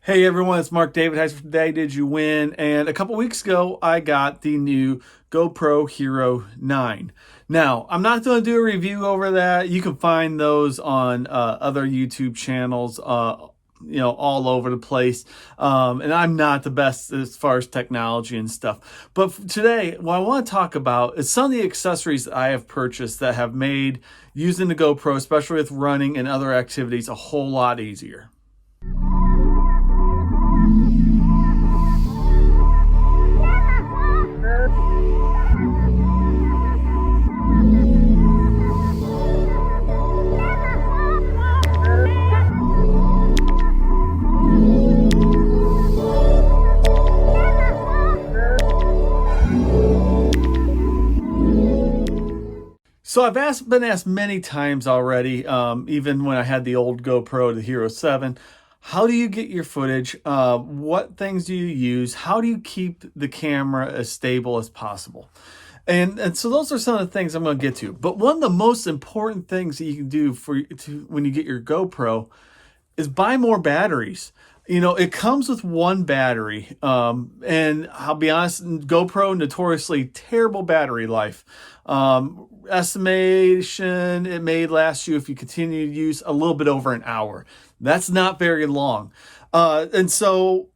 Hey everyone, it's Mark David. How's today? Did you win? And a couple weeks ago, I got the new GoPro Hero 9. Now, I'm not going to do a review over that. You can find those on other YouTube channels, all over the place. And I'm not the best as far as technology and stuff. But today, what I want to talk about is some of the accessories that I have purchased that have made using the GoPro, especially with running and other activities, a whole lot easier. So I've been asked many times already, even when I had the old GoPro, the Hero 7, how do you get your footage? What things do you use? How do you keep the camera as stable as possible? And so those are some of the things I'm going to get to. But one of the most important things that you can do when you get your GoPro is buy more batteries. You know, it comes with one battery. And I'll be honest, GoPro, notoriously terrible battery life. Estimation, it may last you, if you continue to use, a little bit over an hour. That's not very long. And so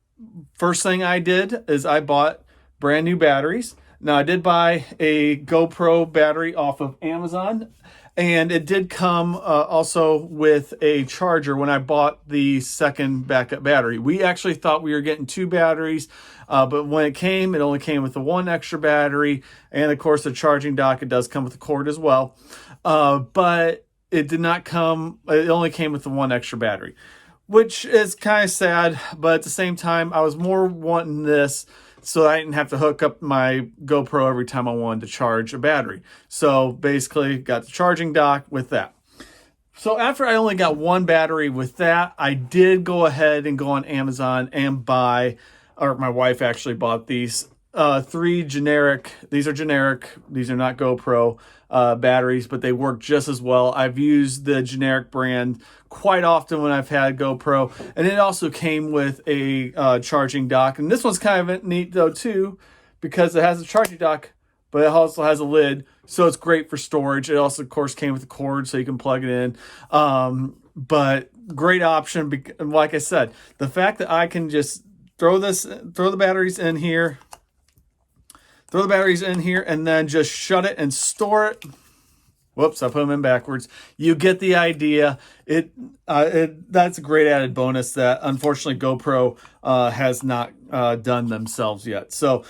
first thing I did is I bought brand new batteries. Now, I did buy a GoPro battery off of Amazon, and it did come also with a charger when I bought the second backup battery. We actually thought we were getting two batteries, but when it came, it only came with the one extra battery, and of course the charging dock, it does come with a cord as well. But it did not come, it only came with the one extra battery, which is kind of sad, but at the same time, I was more wanting this so I didn't have to hook up my GoPro every time I wanted to charge a battery. So basically, got the charging dock with that. So after I only got one battery with that, I did go ahead and go on Amazon and buy, or my wife actually bought these these are generic, these are not GoPro batteries, but they work just as well. I've used the generic brand quite often when I've had GoPro, and it also came with a charging dock. And this one's kind of neat though too, because it has a charging dock, but it also has a lid, so it's great for storage. It also, of course, came with a cord, so you can plug it in. But great option. And like I said, the fact that I can just throw the batteries in here, and then just shut it and store it. Whoops, I put them in backwards. You get the idea. That's a great added bonus that unfortunately GoPro has not done themselves yet. So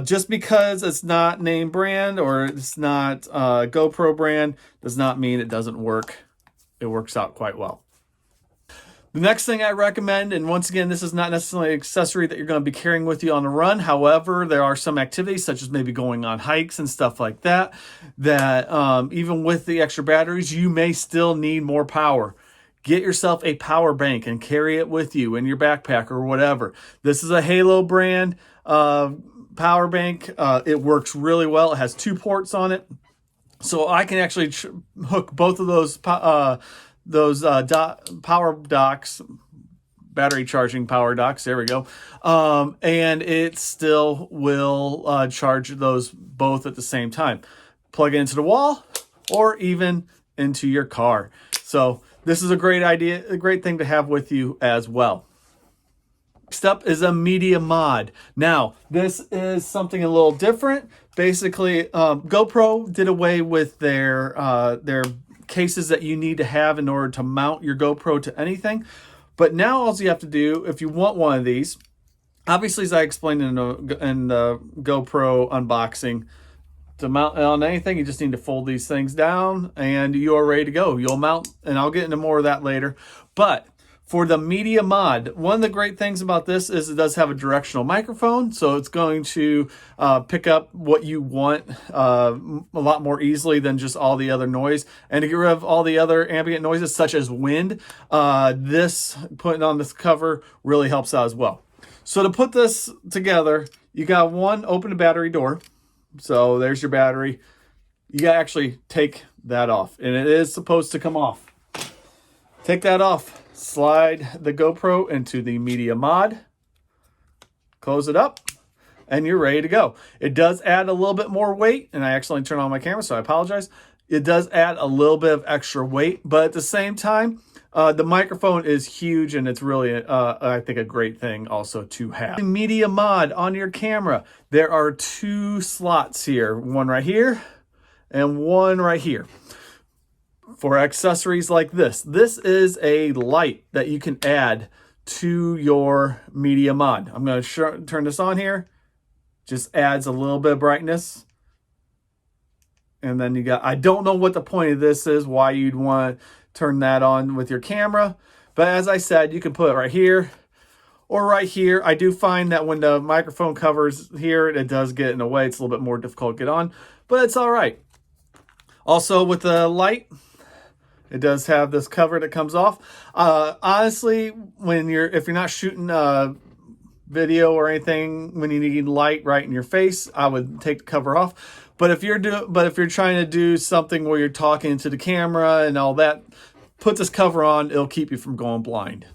just because it's not name brand or it's not GoPro brand does not mean it doesn't work. It works out quite well. The next thing I recommend, and once again, this is not necessarily an accessory that you're going to be carrying with you on the run. However, there are some activities such as maybe going on hikes and stuff like that, even with the extra batteries, you may still need more power. Get yourself a power bank and carry it with you in your backpack or whatever. This is a Halo brand power bank. It works really well. It has 2 ports on it. So I can actually hook both of those power docks, battery charging power docks, there we go, and it still will charge those both at the same time. Plug it into the wall or even into your car. So this is a great idea, a great thing to have with you as well. Next up is a media mod. Now, this is something a little different. Basically, GoPro did away with their cases that you need to have in order to mount your GoPro to anything. But now all you have to do, if you want one of these, obviously as I explained in the GoPro unboxing, to mount on anything, you just need to fold these things down and you are ready to go. You'll mount, and I'll get into more of that later. But for the media mod, one of the great things about this is it does have a directional microphone, so it's going to pick up what you want a lot more easily than just all the other noise. And to get rid of all the other ambient noises, such as wind, putting on this cover really helps out as well. So to put this together, you got one, open the battery door. So there's your battery. You got to actually take that off, and it is supposed to come off. Take that off. slide the GoPro into the media mod, close it up, and you're ready to go. It does add a little bit more weight, and I accidentally turned on my camera, so I apologize. It does add a little bit of extra weight, but at the same time, the microphone is huge, and it's really, I think, a great thing also to have. The media mod on your camera, there are 2 slots here, one right here and one right here. For accessories like this. This is a light that you can add to your media mod. I'm going to turn this on here. Just adds a little bit of brightness. And then you got, I don't know what the point of this is, why you'd want to turn that on with your camera. But as I said, you can put it right here or right here. I do find that when the microphone covers here, it does get in the way. It's a little bit more difficult to get on, but it's all right. Also with the light, it does have this cover that comes off. Honestly, if you're not shooting video or anything, when you need light right in your face, I would take the cover off. But if you're trying to do something where you're talking to the camera and all that, put this cover on. It'll keep you from going blind.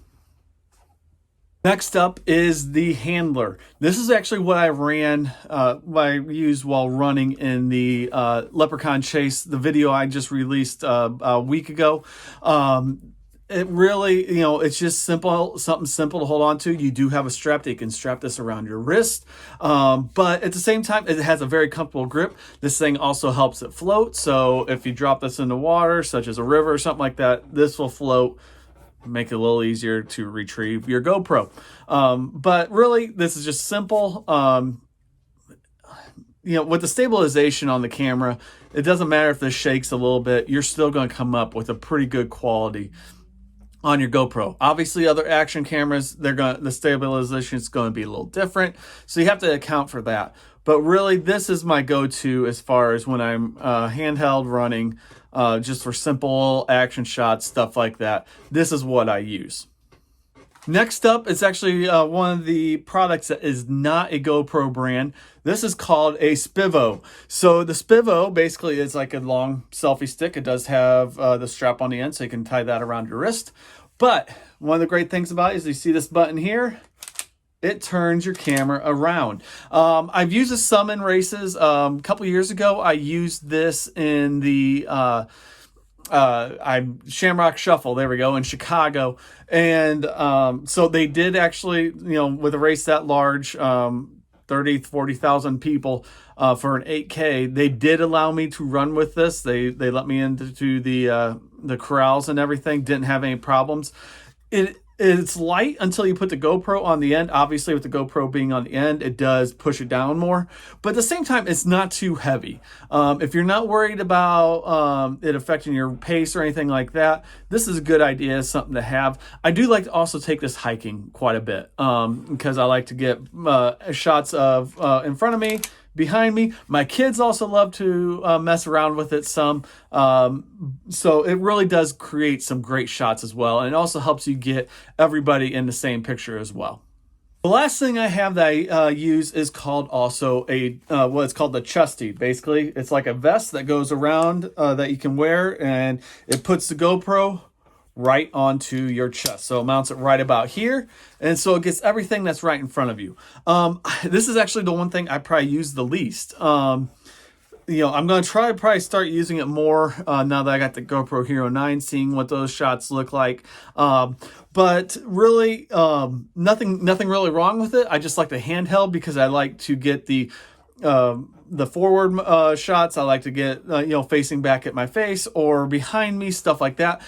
Next up is the handler. This is actually what I used while running in the Leprechaun Chase, the video I just released a week ago. It really, it's just something simple to hold on to. You do have a strap that you can strap this around your wrist. But at the same time, it has a very comfortable grip. This thing also helps it float. So if you drop this in the water, such as a river or something like that, this will float. Make it a little easier to retrieve your GoPro. But really, this is just simple. With the stabilization on the camera, it doesn't matter if this shakes a little bit. You're still going to come up with a pretty good quality on your GoPro. Obviously, other action cameras, the stabilization is going to be a little different. So you have to account for that. But really, this is my go-to as far as when I'm handheld running, just for simple action shots, stuff like that. This is what I use. Next up, it's actually one of the products that is not a GoPro brand. This is called a Spivo. So the Spivo basically is like a long selfie stick. It does have the strap on the end, so you can tie that around your wrist. But one of the great things about it is you see this button here. It turns your camera around. I've used this some in races. A couple years ago, I used this in the Shamrock Shuffle, there we go, in Chicago. And so they did actually, with a race that large, 40,000 people for an 8K, they did allow me to run with this. They let me into the corrals and everything, didn't have any problems. It's light until you put the GoPro on the end. Obviously, with the GoPro being on the end, it does push it down more. But at the same time, it's not too heavy. If you're not worried about it affecting your pace or anything like that, this is a good idea, something to have. I do like to also take this hiking quite a bit because I like to get shots of in front of me, behind me. My kids also love to mess around with it some. So it really does create some great shots as well. And it also helps you get everybody in the same picture as well. The last thing I have that I use is called also what's called the chesty. Basically, it's like a vest that goes around that you can wear, and it puts the GoPro right onto your chest. So it mounts it right about here. And so it gets everything that's right in front of you. This is actually the one thing I probably use the least. I'm going to try to probably start using it more now that I got the GoPro Hero 9, seeing what those shots look like. But really, nothing really wrong with it. I just like the handheld because I like to get the forward shots. I like to get, facing back at my face or behind me, stuff like that.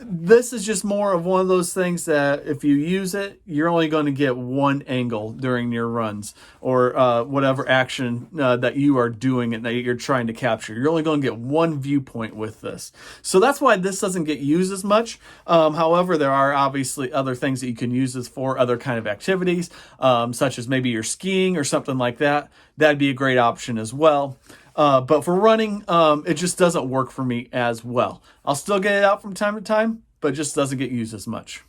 This is just more of one of those things that if you use it, you're only going to get one angle during your runs or whatever action that you are doing and that you're trying to capture. You're only going to get one viewpoint with this. So that's why this doesn't get used as much. However, there are obviously other things that you can use this for, other kind of activities, such as maybe you're skiing or something like that. That'd be a great option as well. But for running, it just doesn't work for me as well. I'll still get it out from time to time, but it just doesn't get used as much.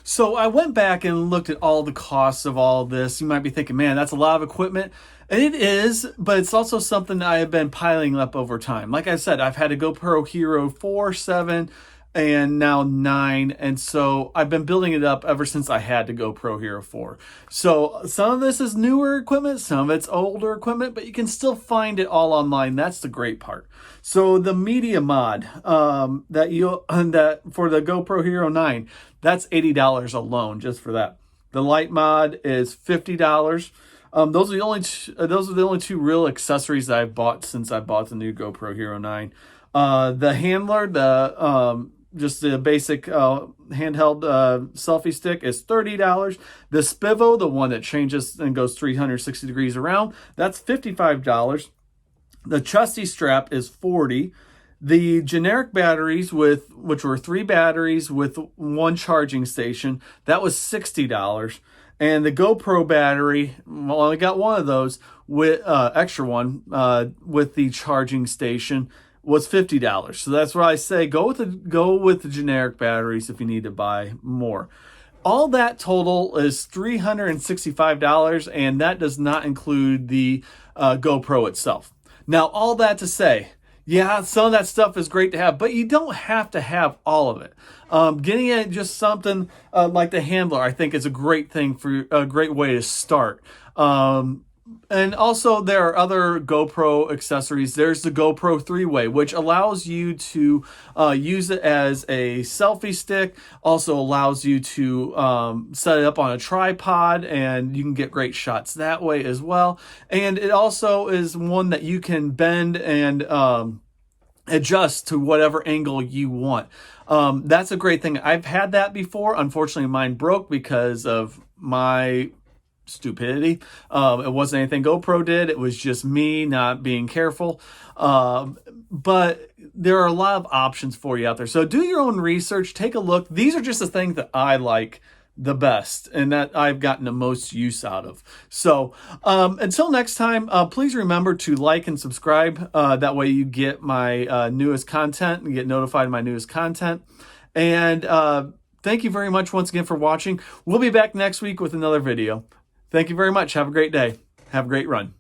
So I went back and looked at all the costs of all of this. You might be thinking, man, that's a lot of equipment. And it is, but it's also something that I have been piling up over time. Like I said, I've had a GoPro Hero 4, 7, and now 9. And so I've been building it up ever since I had the GoPro Hero 4. So some of this is newer equipment, some of it's older equipment, but you can still find it all online. That's the great part. So the media mod that for the GoPro Hero 9, that's $80 alone just for that. The light mod is $50. Those are the only two real accessories that I've bought since I bought the new GoPro Hero 9. The handler, just the basic handheld selfie stick, is $30. The Spivo, the one that changes and goes 360 degrees around, that's $55. The trusty strap is $40. The generic batteries, which were 3 batteries with 1 charging station, that was $60. And the GoPro battery, well, I only got one of those with extra one with the charging station, was $50. So that's where I say go with the generic batteries if you need to buy more. All that total is $365, and that does not include the GoPro itself. Now, all that to say, yeah, some of that stuff is great to have, but you don't have to have all of it. Getting it just something like the handler, I think, is a great thing for a great way to start. And also, there are other GoPro accessories. There's the GoPro 3-way, which allows you to use it as a selfie stick. Also allows you to set it up on a tripod, and you can get great shots that way as well. And it also is one that you can bend and adjust to whatever angle you want. That's a great thing. I've had that before. Unfortunately, mine broke because of my stupidity. It wasn't anything GoPro did. It was just me not being careful. But there are a lot of options for you out there. So do your own research. Take a look. These are just the things that I like the best and that I've gotten the most use out of. So until next time, please remember to like and subscribe. That way you get my newest content and get notified of my newest content. And thank you very much once again for watching. We'll be back next week with another video. Thank you very much. Have a great day. Have a great run.